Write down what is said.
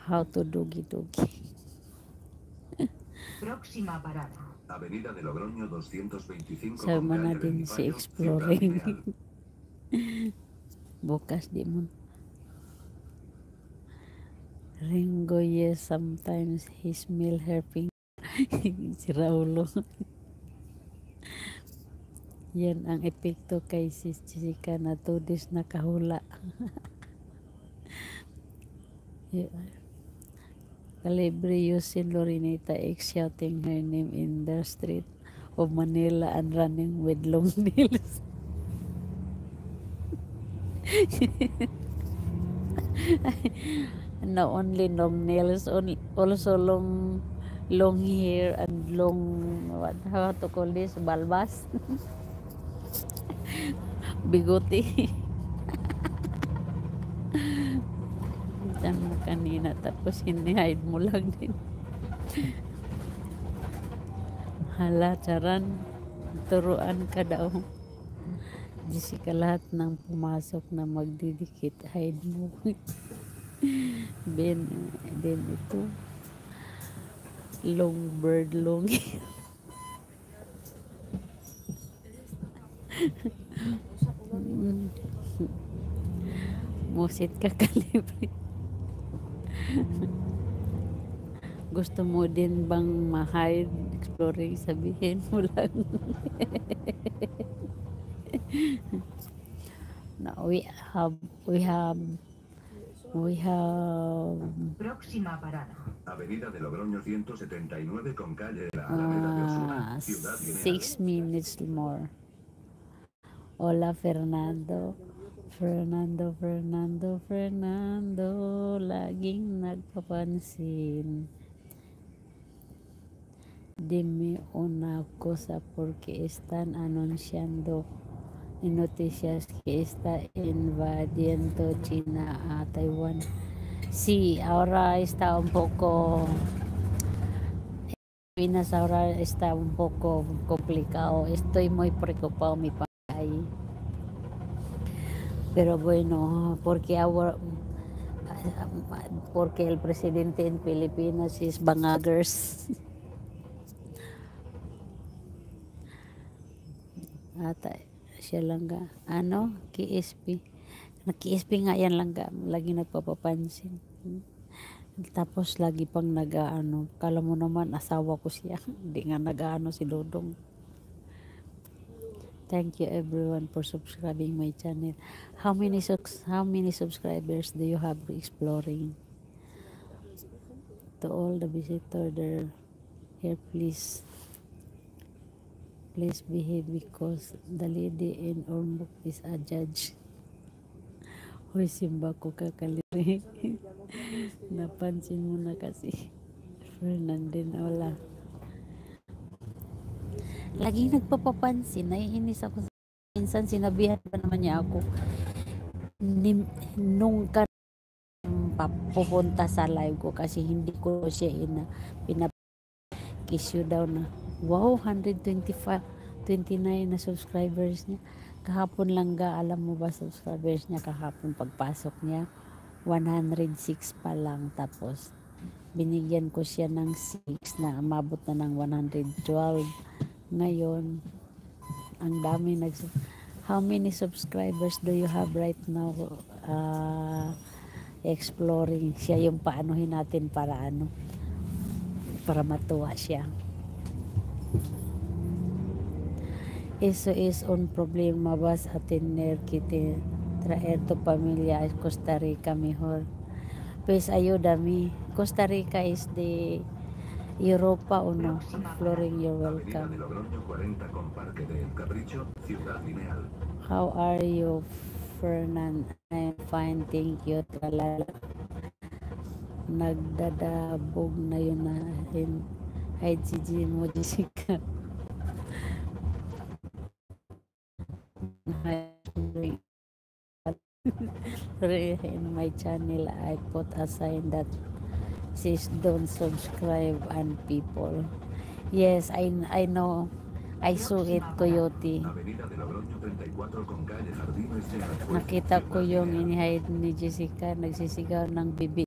how to dogi-dogi. Próxima parada. Avenida de Logroño 225 Sabi con mo na calle din si Remipaño, Ciudad exploring. Lineal. Bukas di mo. Ringo, yes, sometimes he smell her finger. Si Raulo. Yan ang epekto kay sis Jessica na 2 days nakahula. Calibre using Lorinita X shouting her name in the street of Manila and running with long nails. No, only long nails, also long hair and long, what, how to call this, balbas. Bigote. Diyan mo kanina, tapos hinihide mo lang din. Hala, charan, turuan ka daw. Jessica, lahat ng pumasok na magdidikit, hide mo. Ben ito, long bird, long. Musit ka, Calibre. Gusto mo din bang ma-hide exploring? Sabihin mo lang. No, we have Próxima parada. Avenida de Logroño 179 con calle La Alameda de Osuna, Ciudad Lineal. 6 minutes more. Hola, Fernando, laging nagpapansin. Dime una cosa porque están anunciando en noticias que está invadiendo China a Taiwan. Sí, ahora está un poco, Pinas ahora está un poco complicado. Estoy muy preocupado mi país. Pero bueno, porque el presidente en Pilipinas is bangagers. Ata siya lang ga, KSP. KSP nga yan lang ga, lagi nagpapapansin. Tapos lagi pang kala mo naman asawa ko siya. Hindi nga si Dodong. Thank you everyone for subscribing my channel. How many subscribers do you have exploring? To all the visitors there here, please behave because the lady in Ormoc is a judge. Hoy, simba ko kakaliri. Napansin mo na kasi. Fernandin, wala. Laging nagpapapansin. Naiinis ako. Minsan sinabihan pa naman niya ako. Nung ka pupunta sa live ko kasi hindi ko siya pinapakisyo daw na. Wow, 129 na subscribers niya. Kahapon lang alam mo ba subscribers niya kahapon pagpasok niya? 106 pa lang. Tapos, binigyan ko siya ng 6 na umabot na ng 112. Ngayon, ang dami How many subscribers do you have right now? Exploring. Siya yung paanuhin natin para matuwa siya. Eso es un problema, vas a tener que traer tu familia a Costa Rica mejor. Pues ayúdame. Costa Rica is de Europa o no? Exploring, you're welcome. How are you, Fernand? I'm fine, thank you. Tralala. Nagdadabog na yun na hi Gigi mo, Jessica. In my channel I put a sign that says don't subscribe and people. Yes, I know. I saw it, Coyote. Nakita ko yung inihide ni Jessica, nagsisigaw ng bibi.